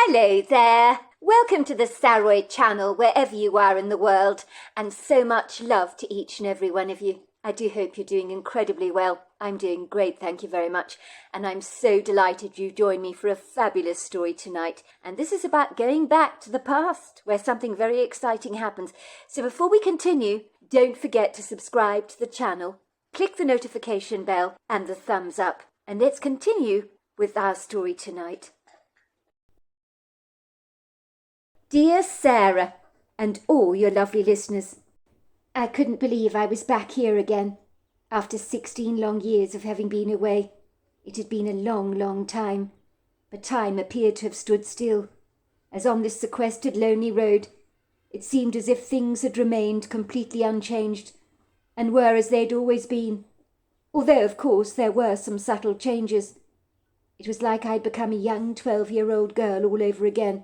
Hello there. Welcome to the Saroid channel, wherever you are in the world, and so much love to each and every one of you. I do hope you're doing incredibly well. I'm doing great, thank you very much, and I'm so delighted you joined me for a fabulous story tonight. And this is about going back to the past, where something very exciting happens. So before we continue, don't forget to subscribe to the channel, click the notification bell and the thumbs up, and let's continue with our story tonight. Dear Sarah, and all your lovely listeners, I couldn't believe I was back here again, after 16 long years of having been away. It had been a long, long time, but time appeared to have stood still, as on this sequestered lonely road, it seemed as if things had remained completely unchanged, and were as they'd always been, although of course there were some subtle changes. It was like I'd become a young 12-year-old girl all over again.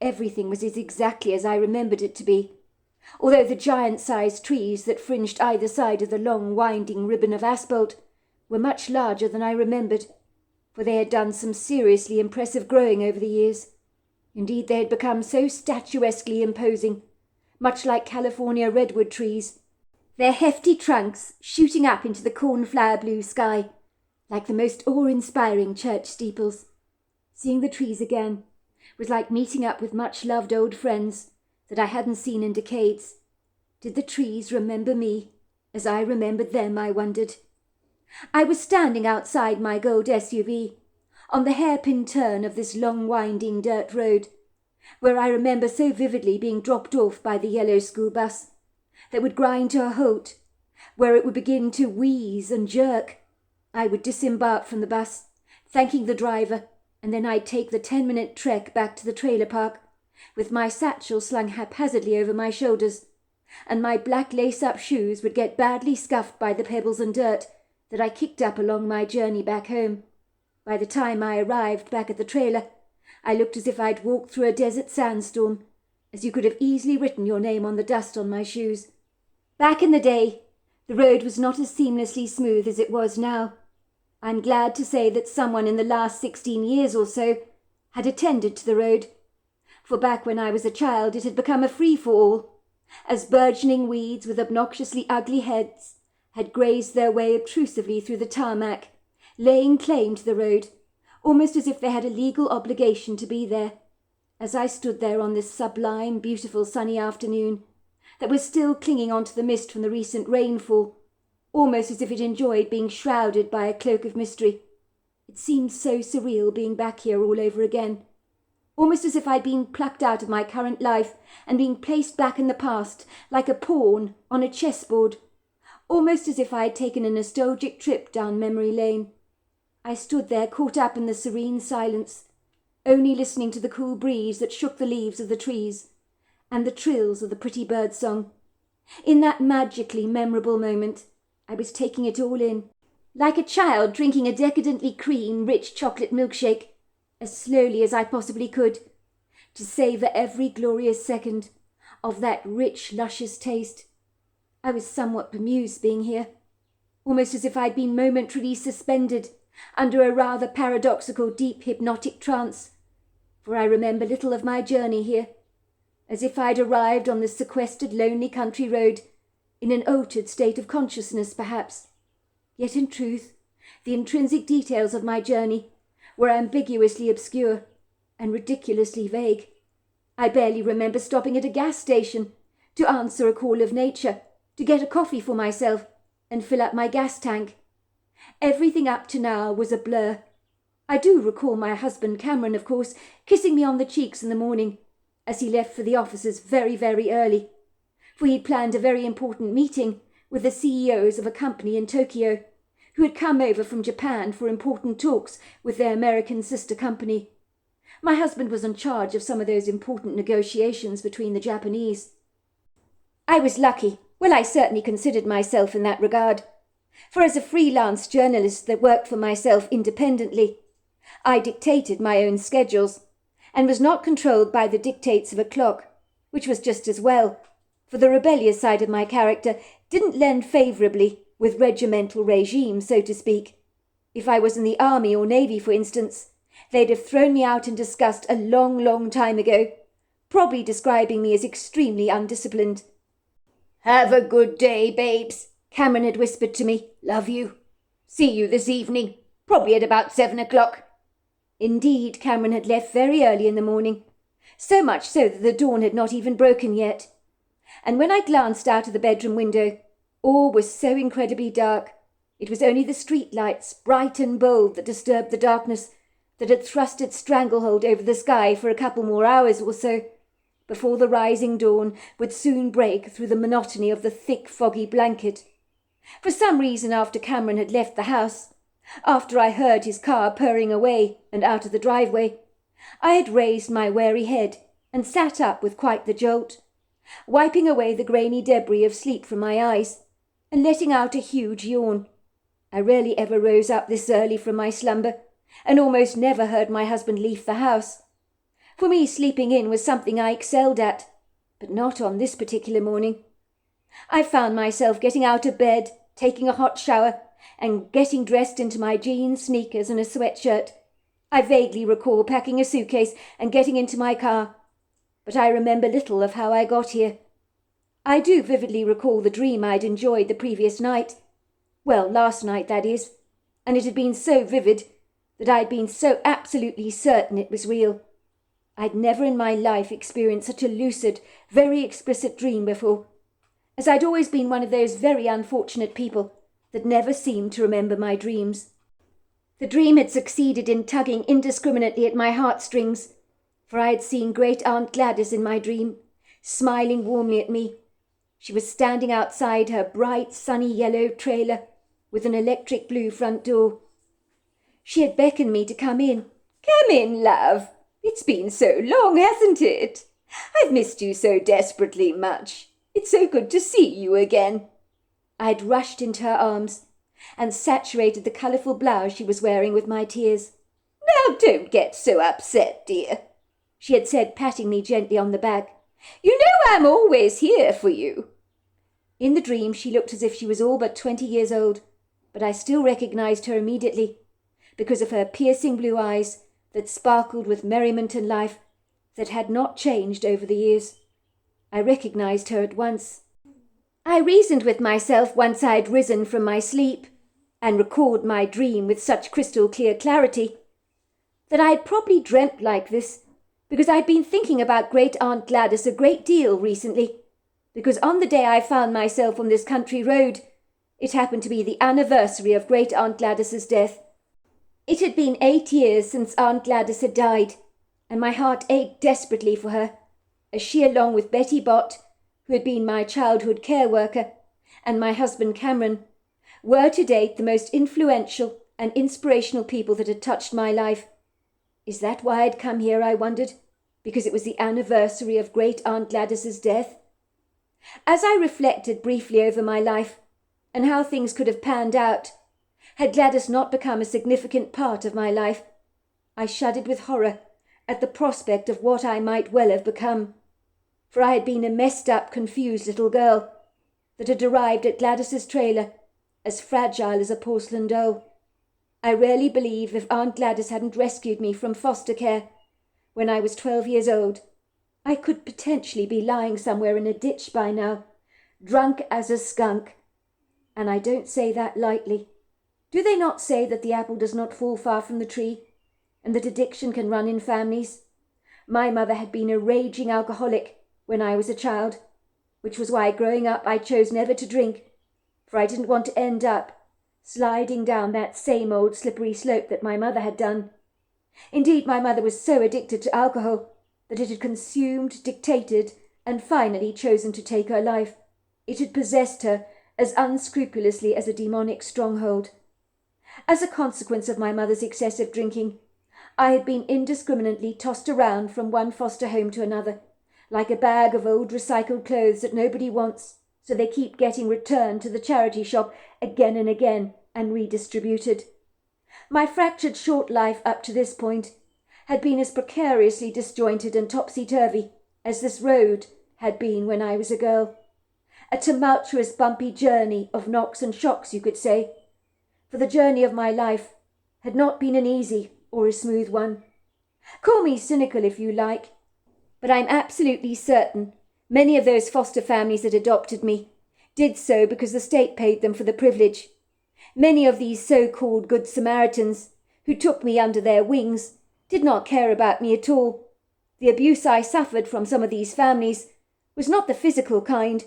Everything was exactly as I remembered it to be, although the giant-sized trees that fringed either side of the long, winding ribbon of asphalt were much larger than I remembered, for they had done some seriously impressive growing over the years. Indeed, they had become so statuesquely imposing, much like California redwood trees, their hefty trunks shooting up into the cornflower blue sky, like the most awe-inspiring church steeples. Seeing the trees again was like meeting up with much-loved old friends that I hadn't seen in decades. Did the trees remember me, as I remembered them, I wondered? I was standing outside my gold SUV, on the hairpin turn of this long winding dirt road, where I remember so vividly being dropped off by the yellow school bus, that would grind to a halt, where it would begin to wheeze and jerk. I would disembark from the bus, thanking the driver, and then I'd take the 10-minute trek back to the trailer park, with my satchel slung haphazardly over my shoulders, and my black lace-up shoes would get badly scuffed by the pebbles and dirt that I kicked up along my journey back home. By the time I arrived back at the trailer, I looked as if I'd walked through a desert sandstorm, as you could have easily written your name on the dust on my shoes. Back in the day, the road was not as seamlessly smooth as it was now. I'm glad to say that someone in the last 16 years or so had attended to the road, for back when I was a child it had become a free-for-all, as burgeoning weeds with obnoxiously ugly heads had grazed their way obtrusively through the tarmac, laying claim to the road, almost as if they had a legal obligation to be there. As I stood there on this sublime, beautiful sunny afternoon, that was still clinging onto the mist from the recent rainfall, almost as if it enjoyed being shrouded by a cloak of mystery. It seemed so surreal being back here all over again, almost as if I'd been plucked out of my current life and being placed back in the past, like a pawn on a chessboard, almost as if I had taken a nostalgic trip down memory lane. I stood there caught up in the serene silence, only listening to the cool breeze that shook the leaves of the trees, and the trills of the pretty bird song. In that magically memorable moment, I was taking it all in, like a child drinking a decadently rich chocolate milkshake, as slowly as I possibly could, to savour every glorious second of that rich, luscious taste. I was somewhat bemused being here, almost as if I'd been momentarily suspended under a rather paradoxical, deep hypnotic trance, for I remember little of my journey here, as if I'd arrived on this sequestered, lonely country road in an altered state of consciousness, perhaps. Yet in truth, the intrinsic details of my journey were ambiguously obscure and ridiculously vague. I barely remember stopping at a gas station to answer a call of nature, to get a coffee for myself and fill up my gas tank. Everything up to now was a blur. I do recall my husband Cameron, of course, kissing me on the cheeks in the morning as he left for the offices very, very early, for he'd planned a very important meeting with the CEOs of a company in Tokyo, who had come over from Japan for important talks with their American sister company. My husband was in charge of some of those important negotiations between the Japanese. I was lucky. Well, I certainly considered myself in that regard, for as a freelance journalist that worked for myself independently, I dictated my own schedules, and was not controlled by the dictates of a clock, which was just as well, for the rebellious side of my character didn't lend favourably with regimental regime, so to speak. If I was in the army or navy, for instance, They'd have thrown me out in disgust a long, long time ago, probably describing me as extremely undisciplined. "Have a good day, babes," Cameron had whispered to me. "Love you. See you this evening, probably at about 7 o'clock. Indeed, Cameron had left very early in the morning, so much so that the dawn had not even broken yet. And when I glanced out of the bedroom window, all was so incredibly dark. It was only the street lights, bright and bold, that disturbed the darkness that had thrust its stranglehold over the sky for a couple more hours or so, before the rising dawn would soon break through the monotony of the thick, foggy blanket. For some reason, after Cameron had left the house, after I heard his car purring away and out of the driveway, I had raised my wary head and sat up with quite the jolt, wiping away the grainy debris of sleep from my eyes and letting out a huge yawn. I rarely ever rose up this early from my slumber, and almost never heard my husband leave the house. For me, sleeping in was something I excelled at, but not on this particular morning. I found myself getting out of bed, taking a hot shower, and getting dressed into my jeans, sneakers, and a sweatshirt. I vaguely recall packing a suitcase and getting into my car, but I remember little of how I got here. I do vividly recall the dream I'd enjoyed the previous night. Well, last night, that is, and it had been so vivid that I'd been so absolutely certain it was real. I'd never in my life experienced such a lucid, very explicit dream before, as I'd always been one of those very unfortunate people that never seemed to remember my dreams. The dream had succeeded in tugging indiscriminately at my heartstrings, for I had seen Great Aunt Gladys in my dream, smiling warmly at me. She was standing outside her bright, sunny yellow trailer with an electric blue front door. She had beckoned me to come in. "Come in, love. It's been so long, hasn't it? I've missed you so desperately much. It's so good to see you again." I had rushed into her arms and saturated the colourful blouse she was wearing with my tears. "Now don't get so upset, dear," she had said, patting me gently on the back. "You know I'm always here for you." In the dream she looked as if she was all but 20 years old, but I still recognised her immediately, because of her piercing blue eyes that sparkled with merriment and life that had not changed over the years. I recognised her at once. I reasoned with myself once I had risen from my sleep and recalled my dream with such crystal clear clarity that I had probably dreamt like this because I'd been thinking about Great Aunt Gladys a great deal recently, because on the day I found myself on this country road, it happened to be the anniversary of Great Aunt Gladys's death. It had been 8 years since Aunt Gladys had died, and my heart ached desperately for her, as she, along with Betty Bott, who had been my childhood care worker, and my husband Cameron, were to date the most influential and inspirational people that had touched my life. Is that why I'd come here, I wondered? Because it was the anniversary of Great Aunt Gladys's death? As I reflected briefly over my life, and how things could have panned out, had Gladys not become a significant part of my life, I shuddered with horror at the prospect of what I might well have become. For I had been a messed-up, confused little girl that had arrived at Gladys's trailer as fragile as a porcelain doll. I rarely believe if Aunt Gladys hadn't rescued me from foster care when I was 12 years old, I could potentially be lying somewhere in a ditch by now, drunk as a skunk. And I don't say that lightly. Do they not say that the apple does not fall far from the tree, and that addiction can run in families? My mother had been a raging alcoholic when I was a child, which was why growing up I chose never to drink, for I didn't want to end up sliding down that same old slippery slope that my mother had done. Indeed, my mother was so addicted to alcohol that it had consumed, dictated, and finally chosen to take her life. It had possessed her as unscrupulously as a demonic stronghold. As a consequence of my mother's excessive drinking, I had been indiscriminately tossed around from one foster home to another, like a bag of old recycled clothes that nobody wants, so they keep getting returned to the charity shop again and again and redistributed. My fractured short life up to this point had been as precariously disjointed and topsy-turvy as this road had been when I was a girl. A tumultuous, bumpy journey of knocks and shocks, you could say, for the journey of my life had not been an easy or a smooth one. Call me cynical if you like, but I'm absolutely certain many of those foster families that adopted me did so because the state paid them for the privilege. Many of these so-called Good Samaritans who took me under their wings did not care about me at all. The abuse I suffered from some of these families was not the physical kind,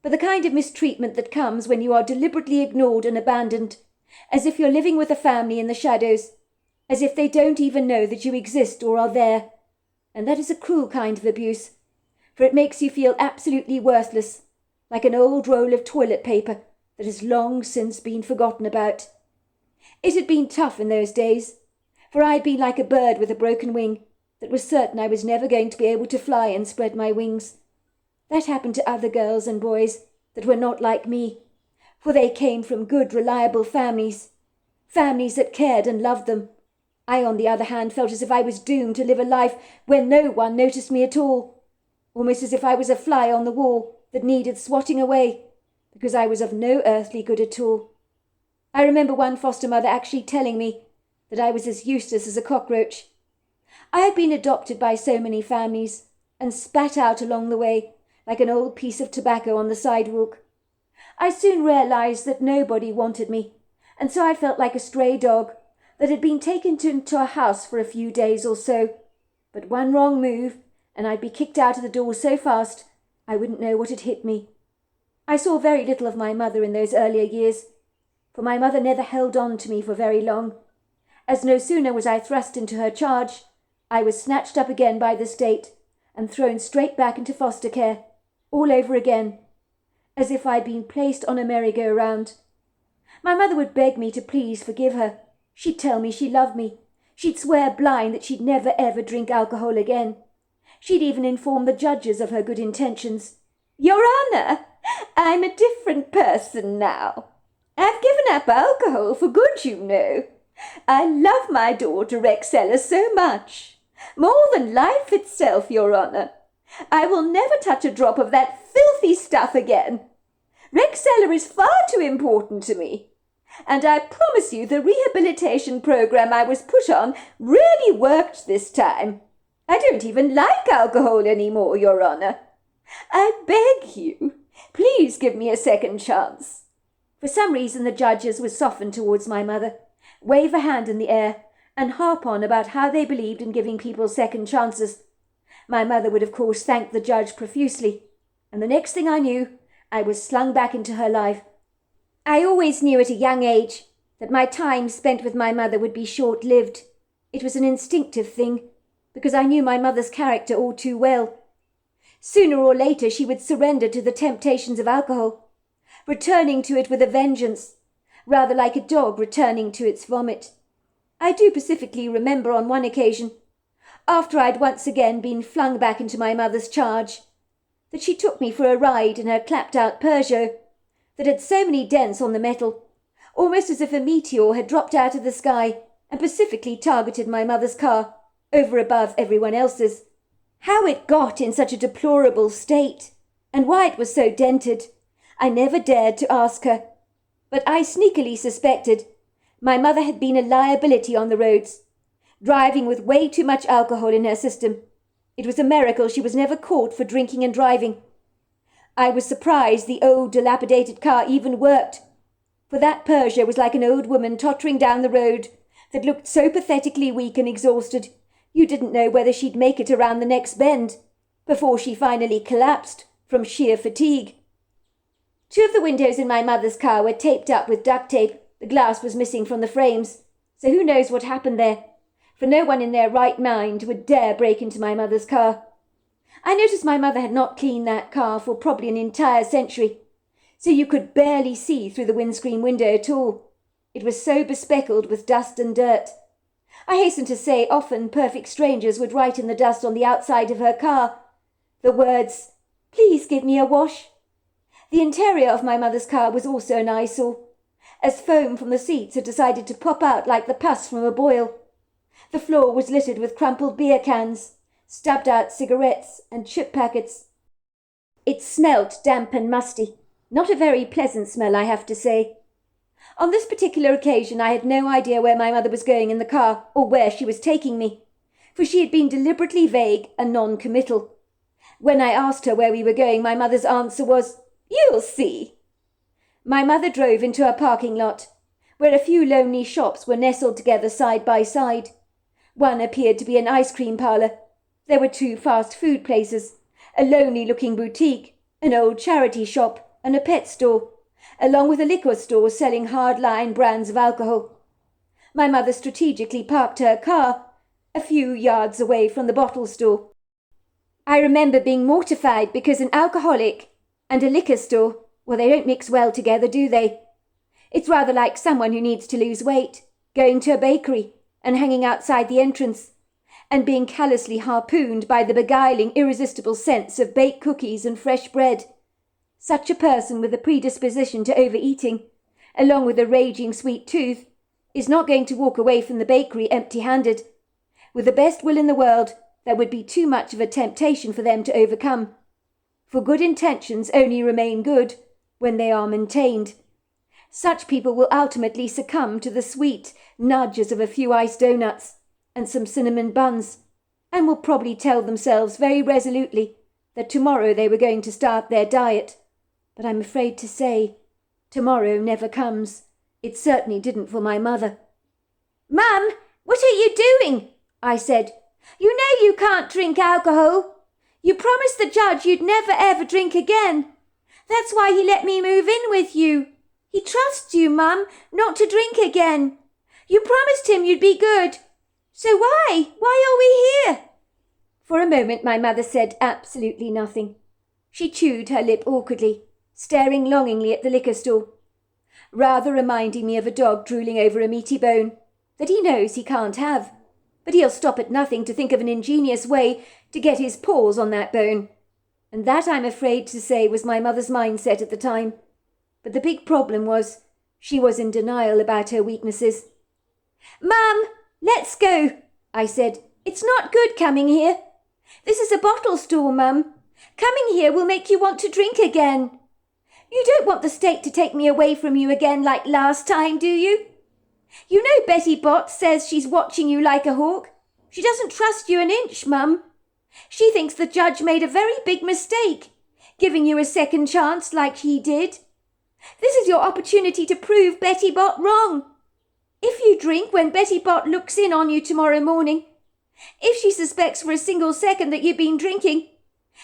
but the kind of mistreatment that comes when you are deliberately ignored and abandoned, as if you're living with a family in the shadows, as if they don't even know that you exist or are there. And that is a cruel kind of abuse, for it makes you feel absolutely worthless, like an old roll of toilet paper that has long since been forgotten about. It had been tough in those days, for I had been like a bird with a broken wing that was certain I was never going to be able to fly and spread my wings. That happened to other girls and boys that were not like me, for they came from good, reliable families that cared and loved them. I, on the other hand, felt as if I was doomed to live a life where no one noticed me at all, almost as if I was a fly on the wall that needed swatting away, because I was of no earthly good at all. I remember one foster mother actually telling me that I was as useless as a cockroach. I had been adopted by so many families and spat out along the way like an old piece of tobacco on the sidewalk. I soon realized that nobody wanted me, and so I felt like a stray dog that had been taken into a house for a few days or so. But one wrong move, and I'd be kicked out of the door so fast I wouldn't know what had hit me. I saw very little of my mother in those earlier years, for my mother never held on to me for very long, as no sooner was I thrust into her charge, I was snatched up again by the state and thrown straight back into foster care, all over again, as if I'd been placed on a merry-go-round. My mother would beg me to please forgive her. She'd tell me she loved me. She'd swear blind that she'd never ever drink alcohol again. She'd even inform the judges of her good intentions. "Your Honour, I'm a different person now. I've given up alcohol for good, you know. I love my daughter Rexella so much. More than life itself, Your Honour. I will never touch a drop of that filthy stuff again. Rexella is far too important to me. And I promise you the rehabilitation program I was put on really worked this time. I don't even like alcohol anymore, Your Honour. I beg you, please give me a second chance." For some reason the judges would soften towards my mother, wave a hand in the air, and harp on about how they believed in giving people second chances. My mother would of course thank the judge profusely, and the next thing I knew, I was slung back into her life. I always knew at a young age that my time spent with my mother would be short-lived. It was an instinctive thing, because I knew my mother's character all too well. Sooner or later she would surrender to the temptations of alcohol, returning to it with a vengeance, rather like a dog returning to its vomit. I do specifically remember on one occasion, after I'd once again been flung back into my mother's charge, that she took me for a ride in her clapped-out Peugeot that had so many dents on the metal, almost as if a meteor had dropped out of the sky and specifically targeted my mother's car, over above everyone else's. How it got in such a deplorable state, and why it was so dented, I never dared to ask her, but I sneakily suspected my mother had been a liability on the roads, driving with way too much alcohol in her system. It was a miracle she was never caught for drinking and driving. I was surprised the old dilapidated car even worked, for that Peugeot was like an old woman tottering down the road that looked so pathetically weak and exhausted you didn't know whether she'd make it around the next bend before she finally collapsed from sheer fatigue. Two of the windows in my mother's car were taped up with duct tape. The glass was missing from the frames, so who knows what happened there, for no one in their right mind would dare break into my mother's car. I noticed my mother had not cleaned that car for probably an entire century, so you could barely see through the windscreen window at all. It was so bespeckled with dust and dirt. I hasten to say often perfect strangers would write in the dust on the outside of her car the words, "Please give me a wash." The interior of my mother's car was also an eyesore, as foam from the seats had decided to pop out like the pus from a boil. The floor was littered with crumpled beer cans, stubbed-out cigarettes, and chip packets. It smelt damp and musty, not a very pleasant smell, I have to say. On this particular occasion I had no idea where my mother was going in the car or where she was taking me, for she had been deliberately vague and non-committal. When I asked her where we were going, my mother's answer was, "You'll see." My mother drove into a parking lot, where a few lonely shops were nestled together side by side. One appeared to be an ice cream parlour. There were 2 fast food places, a lonely-looking boutique, an old charity shop, and a pet store, along with a liquor store selling hard-line brands of alcohol. My mother strategically parked her car a few yards away from the bottle store. I remember being mortified because an alcoholic and a liquor store, well, they don't mix well together, do they? It's rather like someone who needs to lose weight, going to a bakery and hanging outside the entrance, and being callously harpooned by the beguiling, irresistible scents of baked cookies and fresh bread. Such a person with a predisposition to overeating, along with a raging sweet tooth, is not going to walk away from the bakery empty-handed. With the best will in the world, that would be too much of a temptation for them to overcome. For good intentions only remain good when they are maintained. Such people will ultimately succumb to the sweet nudges of a few iced donuts and some cinnamon buns, and will probably tell themselves very resolutely that tomorrow they were going to start their diet. But I'm afraid to say, tomorrow never comes. It certainly didn't for my mother. "Mum, what are you doing?" I said. "You know you can't drink alcohol. You promised the judge you'd never ever drink again. That's why he let me move in with you. He trusts you, Mum, not to drink again. You promised him you'd be good. So why? Why are we here?" For a moment my mother said absolutely nothing. She chewed her lip awkwardly, staring longingly at the liquor store, rather reminding me of a dog drooling over a meaty bone that he knows he can't have, but he'll stop at nothing to think of an ingenious way to get his paws on that bone. And that, I'm afraid to say, was my mother's mindset at the time. But the big problem was, she was in denial about her weaknesses. "Mum, let's go," I said. "It's not good coming here. This is a bottle store, Mum. Coming here will make you want to drink again. You don't want the state to take me away from you again like last time, do you? You know Betty Bott says she's watching you like a hawk. She doesn't trust you an inch, Mum. She thinks the judge made a very big mistake, giving you a second chance like he did. This is your opportunity to prove Betty Bott wrong. If you drink when Betty Bott looks in on you tomorrow morning, if she suspects for a single second that you've been drinking,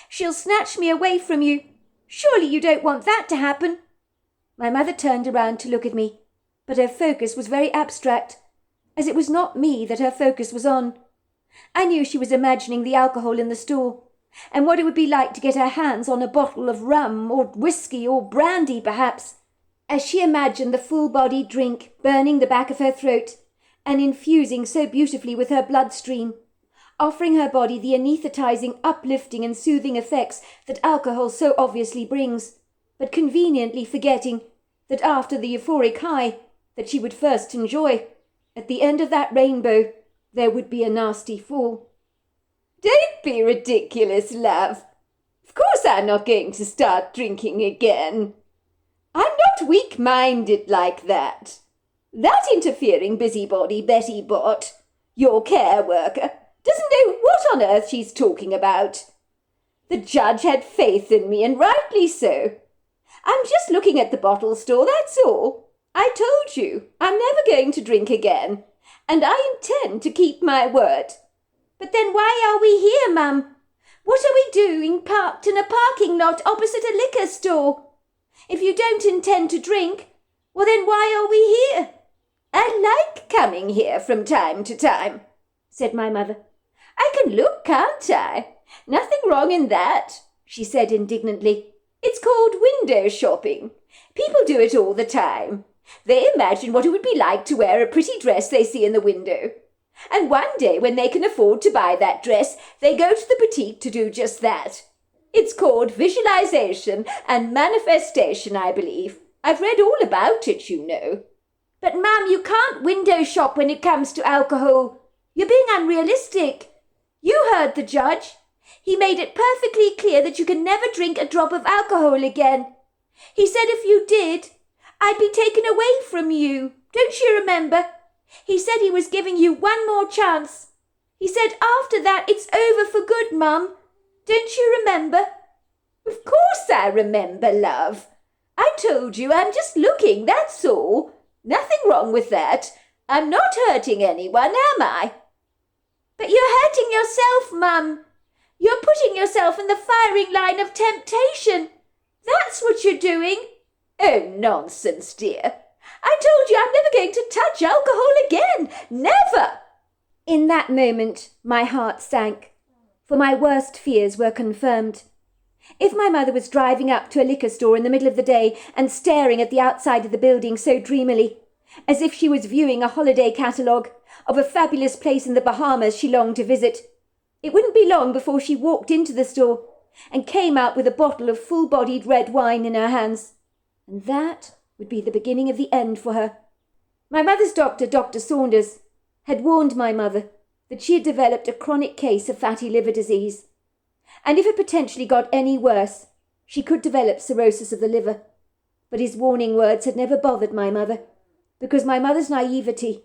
she'll snatch me away from you. Surely you don't want that to happen." My mother turned around to look at me, but her focus was very abstract, as it was not me that her focus was on. I knew she was imagining the alcohol in the store, and what it would be like to get her hands on a bottle of rum or whiskey or brandy, perhaps, as she imagined the full-bodied drink burning the back of her throat and infusing so beautifully with her bloodstream, offering her body the anaesthetizing, uplifting and soothing effects that alcohol so obviously brings, but conveniently forgetting that after the euphoric high that she would first enjoy, at the end of that rainbow there would be a nasty fall. "Don't be ridiculous, love. Of course I'm not going to start drinking again. I'm not weak-minded like that. That interfering busybody Betty Bott, your care worker, doesn't know what on earth she's talking about. The judge had faith in me, and rightly so. I'm just looking at the bottle store, that's all. I told you, I'm never going to drink again, and I intend to keep my word." "But then why are we here, Mum? What are we doing parked in a parking lot opposite a liquor store? If you don't intend to drink, well then why are we here?" "I like coming here from time to time," said my mother. "I can look, can't I? Nothing wrong in that," she said indignantly. "It's called window shopping. People do it all the time. They imagine what it would be like to wear a pretty dress they see in the window. And one day, when they can afford to buy that dress, they go to the boutique to do just that. It's called visualization and manifestation, I believe. I've read all about it, you know." "But, Mum, you can't window shop when it comes to alcohol. You're being unrealistic. You heard the judge. He made it perfectly clear that you can never drink a drop of alcohol again. He said if you did, I'd be taken away from you. Don't you remember? He said he was giving you one more chance. He said after that it's over for good, Mum. Don't you remember? Of course I remember, love. I told you I'm just looking, that's all. Nothing wrong with that. I'm not hurting anyone, am I? But you're hurting yourself, Mum. You're putting yourself in the firing line of temptation. That's what you're doing. Oh, nonsense, dear. I told you I'm never going to touch alcohol again. Never! In that moment, my heart sank, for my worst fears were confirmed. If my mother was driving up to a liquor store in the middle of the day and staring at the outside of the building so dreamily, as if she was viewing a holiday catalogue of a fabulous place in the Bahamas she longed to visit, it wouldn't be long before she walked into the store and came out with a bottle of full-bodied red wine in her hands. And that would be the beginning of the end for her. My mother's doctor, Dr. Saunders, had warned my mother that she had developed a chronic case of fatty liver disease, and if it potentially got any worse, she could develop cirrhosis of the liver. But his warning words had never bothered my mother, because my mother's naivety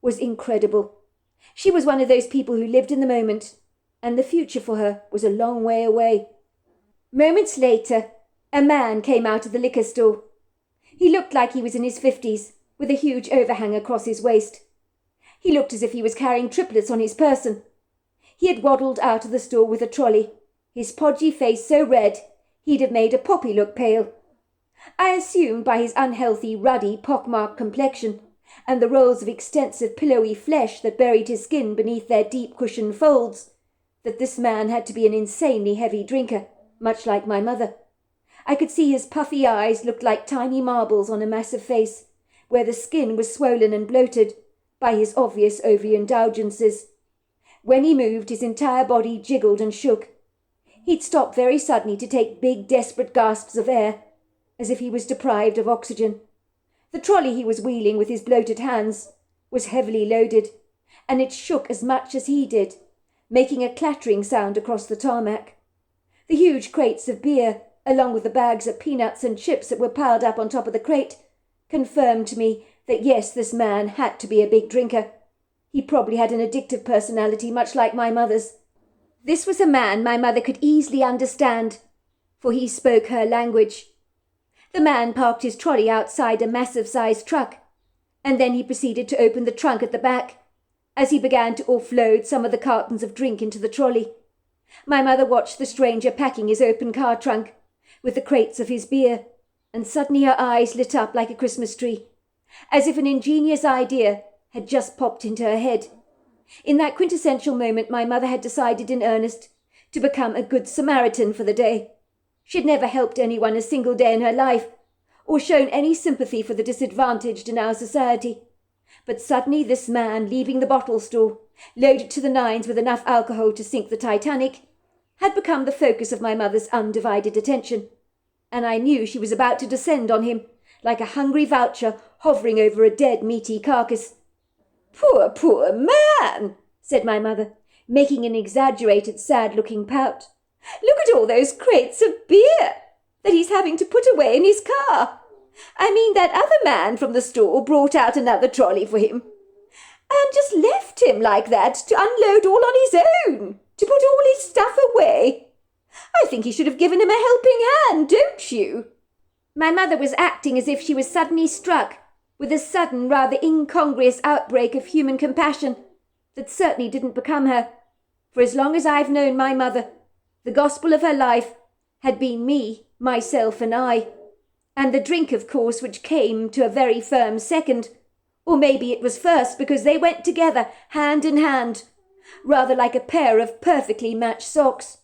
was incredible. She was one of those people who lived in the moment, and the future for her was a long way away. Moments later, a man came out of the liquor store. He looked like he was in his 50s, with a huge overhang across his waist. He looked as if he was carrying triplets on his person. He had waddled out of the store with a trolley, his podgy face so red he'd have made a poppy look pale. I assumed by his unhealthy, ruddy, pockmarked complexion and the rolls of extensive pillowy flesh that buried his skin beneath their deep cushioned folds that this man had to be an insanely heavy drinker, much like my mother. I could see his puffy eyes looked like tiny marbles on a massive face, where the skin was swollen and bloated by his obvious overindulgences. When he moved, his entire body jiggled and shook. He'd stop very suddenly to take big, desperate gasps of air, as if he was deprived of oxygen. The trolley he was wheeling with his bloated hands was heavily loaded, and it shook as much as he did, making a clattering sound across the tarmac. The huge crates of beer, along with the bags of peanuts and chips that were piled up on top of the crate, confirmed to me that yes, this man had to be a big drinker. He probably had an addictive personality, much like my mother's. This was a man my mother could easily understand, for he spoke her language. The man parked his trolley outside a massive-sized truck, and then he proceeded to open the trunk at the back, as he began to offload some of the cartons of drink into the trolley. My mother watched the stranger packing his open car trunk with the crates of his beer, and suddenly her eyes lit up like a Christmas tree, as if an ingenious idea had just popped into her head. In that quintessential moment, my mother had decided in earnest to become a good Samaritan for the day. She had never helped anyone a single day in her life, or shown any sympathy for the disadvantaged in our society. But suddenly this man, leaving the bottle store, loaded to the nines with enough alcohol to sink the Titanic, had become the focus of my mother's undivided attention, and I knew she was about to descend on him, like a hungry vulture hovering over a dead, meaty carcass. Poor, poor man, said my mother, making an exaggerated, sad-looking pout. Look at all those crates of beer that he's having to put away in his car. I mean, that other man from the store brought out another trolley for him and just left him like that to unload all on his own, to put all his stuff away. I think he should have given him a helping hand, don't you? My mother was acting as if she was suddenly struck with a sudden, rather incongruous outbreak of human compassion that certainly didn't become her, for as long as I've known my mother, the gospel of her life had been me, myself and I, and the drink, of course, which came to a very firm second, or maybe it was first because they went together, hand in hand, rather like a pair of perfectly matched socks.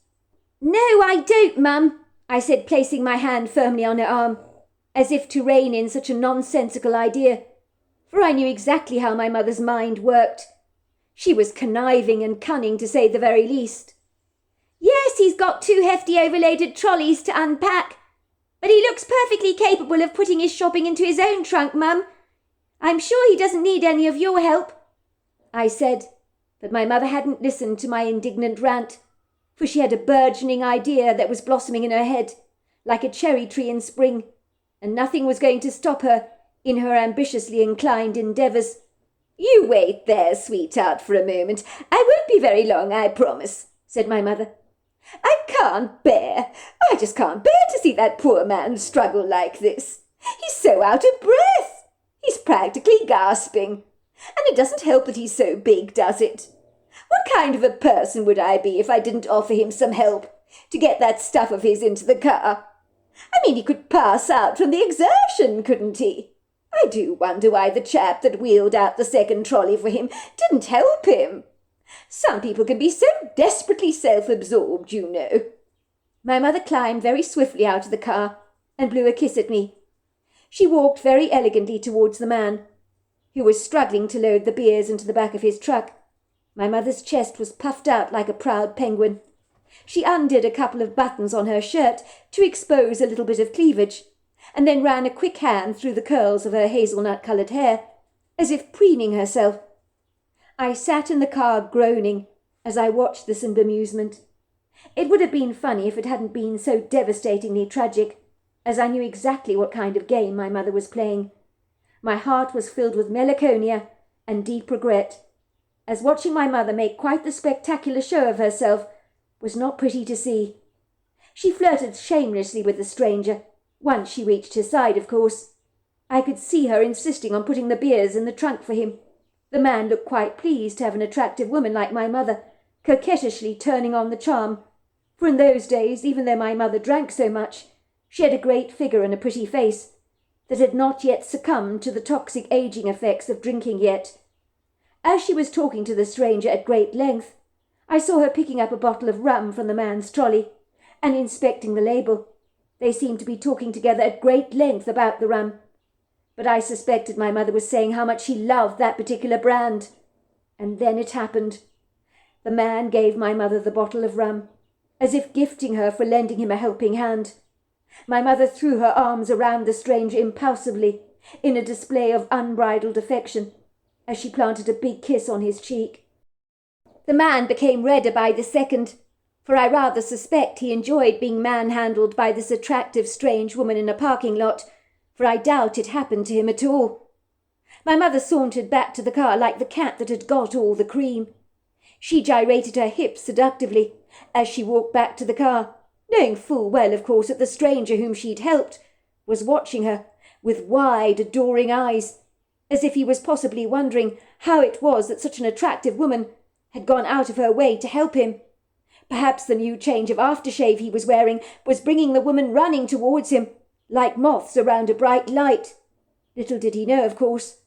"No, I don't, Mum," I said, placing my hand firmly on her arm, as if to rein in such a nonsensical idea, for I knew exactly how my mother's mind worked. She was conniving and cunning, to say the very least. "Yes, he's got 2 hefty overloaded trolleys to unpack, but he looks perfectly capable of putting his shopping into his own trunk, Mum. I'm sure he doesn't need any of your help," I said, but my mother hadn't listened to my indignant rant, for she had a burgeoning idea that was blossoming in her head, like a cherry tree in spring, and nothing was going to stop her in her ambitiously inclined endeavours. "You wait there, sweetheart, for a moment. I won't be very long, I promise," said my mother. I just can't bear to see that poor man struggle like this. He's so out of breath. He's practically gasping. And it doesn't help that he's so big, does it? What kind of a person would I be if I didn't offer him some help to get that stuff of his into the car? I mean, he could pass out from the exertion, couldn't he? I do wonder why the chap that wheeled out the second trolley for him didn't help him. Some people can be so desperately self-absorbed, you know. My mother climbed very swiftly out of the car and blew a kiss at me. She walked very elegantly towards the man, who was struggling to load the beers into the back of his truck. My mother's chest was puffed out like a proud penguin. She undid a couple of buttons on her shirt to expose a little bit of cleavage, and then ran a quick hand through the curls of her hazelnut-coloured hair, as if preening herself. I sat in the car groaning as I watched this in bemusement. It would have been funny if it hadn't been so devastatingly tragic, as I knew exactly what kind of game my mother was playing. My heart was filled with melancholia and deep regret, as watching my mother make quite the spectacular show of herself was not pretty to see. She flirted shamelessly with the stranger, once she reached his side, of course. I could see her insisting on putting the beers in the trunk for him. The man looked quite pleased to have an attractive woman like my mother, coquettishly turning on the charm, for in those days, even though my mother drank so much, she had a great figure and a pretty face that had not yet succumbed to the toxic aging effects of drinking yet. As she was talking to the stranger at great length, I saw her picking up a bottle of rum from the man's trolley and inspecting the label. They seemed to be talking together at great length about the rum, but I suspected my mother was saying how much she loved that particular brand. And then it happened. The man gave my mother the bottle of rum, as if gifting her for lending him a helping hand. My mother threw her arms around the stranger impulsively, in a display of unbridled affection, as she planted a big kiss on his cheek. The man became redder by the second, for I rather suspect he enjoyed being manhandled by this attractive strange woman in a parking lot, for I doubt it happened to him at all. My mother sauntered back to the car like the cat that had got all the cream. She gyrated her hips seductively as she walked back to the car, knowing full well, of course, that the stranger whom she'd helped was watching her with wide, adoring eyes, as if he was possibly wondering how it was that such an attractive woman had gone out of her way to help him. Perhaps the new change of aftershave he was wearing was bringing the woman running towards him, like moths around a bright light. Little did he know, of course,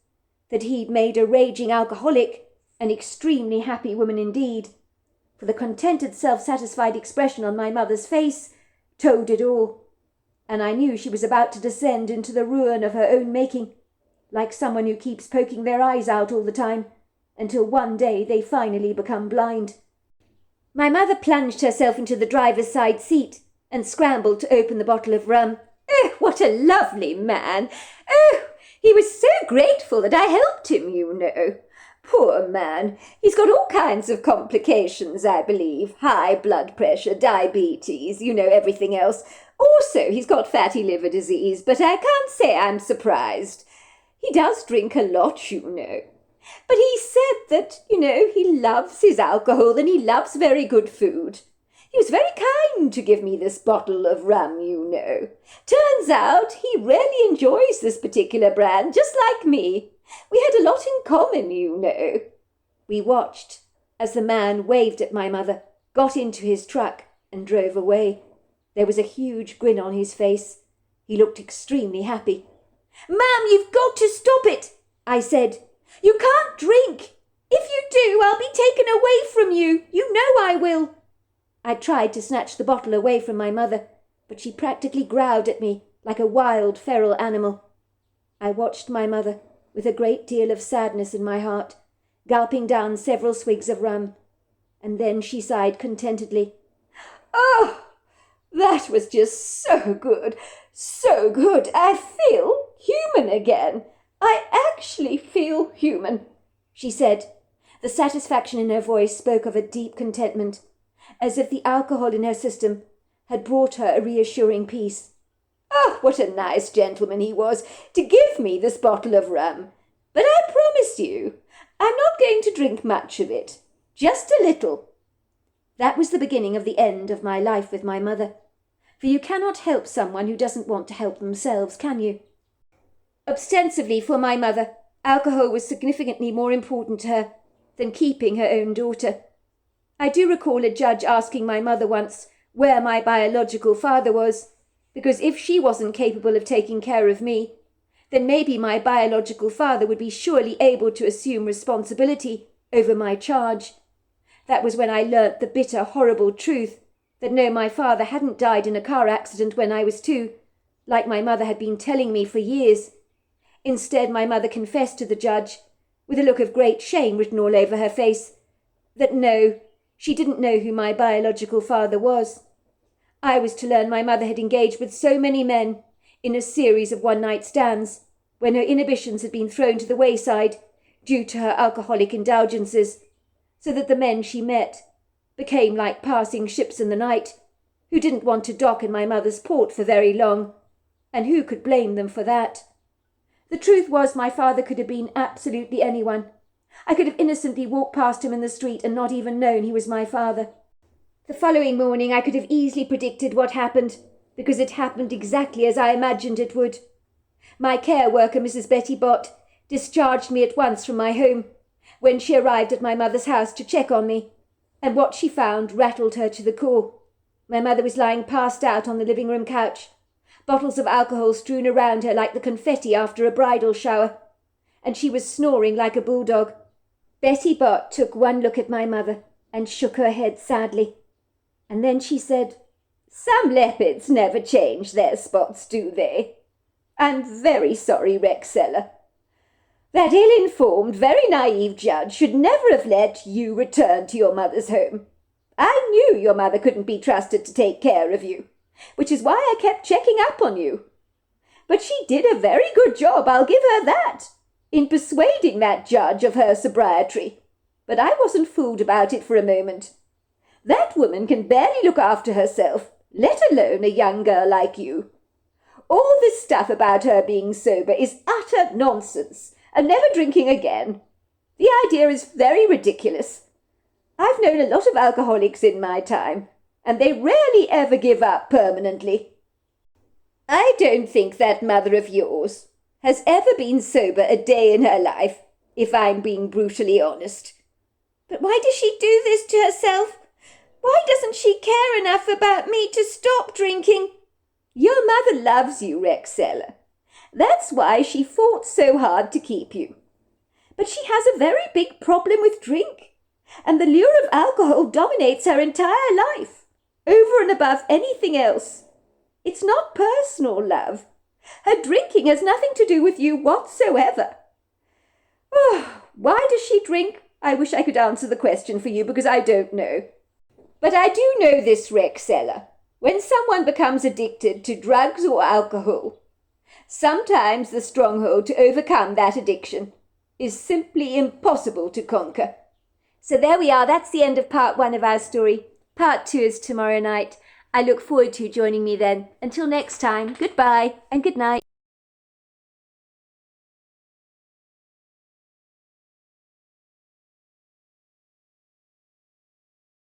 that he'd made a raging alcoholic an extremely happy woman indeed, for the contented, self-satisfied expression on my mother's face told it all, and I knew she was about to descend into the ruin of her own making, like someone who keeps poking their eyes out all the time, until one day they finally become blind. My mother plunged herself into the driver's side seat and scrambled to open the bottle of rum. "Oh, what a lovely man! Oh, he was so grateful that I helped him, you know. Poor man, he's got all kinds of complications, I believe. High blood pressure, diabetes, everything else. Also, he's got fatty liver disease, but I can't say I'm surprised. He does drink a lot, you know. But he said that, he loves his alcohol and he loves very good food. He was very kind to give me this bottle of rum, you know. Turns out he really enjoys this particular brand, just like me. We had a lot in common, you know." We watched as the man waved at my mother, got into his truck, and drove away. There was a huge grin on his face. He looked extremely happy. "Mum, you've got to stop it," I said. "You can't drink. If you do, I'll be taken away from you. You know I will." I tried to snatch the bottle away from my mother, but she practically growled at me like a wild, feral animal. I watched my mother, with a great deal of sadness in my heart, gulping down several swigs of rum, and then she sighed contentedly. "Oh, that was just so good, so good. I feel human again. I actually feel human," she said. The satisfaction in her voice spoke of a deep contentment, as if the alcohol in her system had brought her a reassuring peace. Ah, what a nice gentleman he was to give me this bottle of rum. But I promise you, I'm not going to drink much of it. Just a little. That was the beginning of the end of my life with my mother. For you cannot help someone who doesn't want to help themselves, can you? Ostensibly for my mother, alcohol was significantly more important to her than keeping her own daughter. I do recall a judge asking my mother once where my biological father was, because if she wasn't capable of taking care of me, then maybe my biological father would be surely able to assume responsibility over my charge. That was when I learnt the bitter, horrible truth that no, my father hadn't died in a car accident when I was 2, like my mother had been telling me for years. Instead, my mother confessed to the judge, with a look of great shame written all over her face, that no, she didn't know who my biological father was. I was to learn my mother had engaged with so many men in a series of one-night stands, when her inhibitions had been thrown to the wayside due to her alcoholic indulgences, so that the men she met became like passing ships in the night, who didn't want to dock in my mother's port for very long, and who could blame them for that? The truth was my father could have been absolutely anyone. I could have innocently walked past him in the street and not even known he was my father. The following morning I could have easily predicted what happened, because it happened exactly as I imagined it would. My care worker, Mrs. Betty Bott, discharged me at once from my home when she arrived at my mother's house to check on me, and what she found rattled her to the core. My mother was lying passed out on the living room couch, bottles of alcohol strewn around her like the confetti after a bridal shower, and she was snoring like a bulldog. Betty Bott took one look at my mother and shook her head sadly, and then she said, "Some leopards never change their spots, do they? I'm very sorry, Rexella. That ill-informed, very naive judge should never have let you return to your mother's home. I knew your mother couldn't be trusted to take care of you, which is why I kept checking up on you. But she did a very good job, I'll give her that, in persuading that judge of her sobriety. But I wasn't fooled about it for a moment. That woman can barely look after herself, let alone a young girl like you. All this stuff about her being sober is utter nonsense, and never drinking again. The idea is very ridiculous. I've known a lot of alcoholics in my time, and they rarely ever give up permanently. I don't think that mother of yours has ever been sober a day in her life, if I'm being brutally honest." "But why does she do this to herself? Why doesn't she care enough about me to stop drinking?" "Your mother loves you, Rexella. That's why she fought so hard to keep you. But she has a very big problem with drink, and the lure of alcohol dominates her entire life, over and above anything else. It's not personal, love. Her drinking has nothing to do with you whatsoever. Oh, why does she drink? I wish I could answer the question for you, because I don't know. But I do know this, Rexella. When someone becomes addicted to drugs or alcohol, sometimes the stronghold to overcome that addiction is simply impossible to conquer." So there we are. That's the end of part 1 of our story. Part 2 is tomorrow night. I look forward to you joining me then. Until next time, goodbye and good night.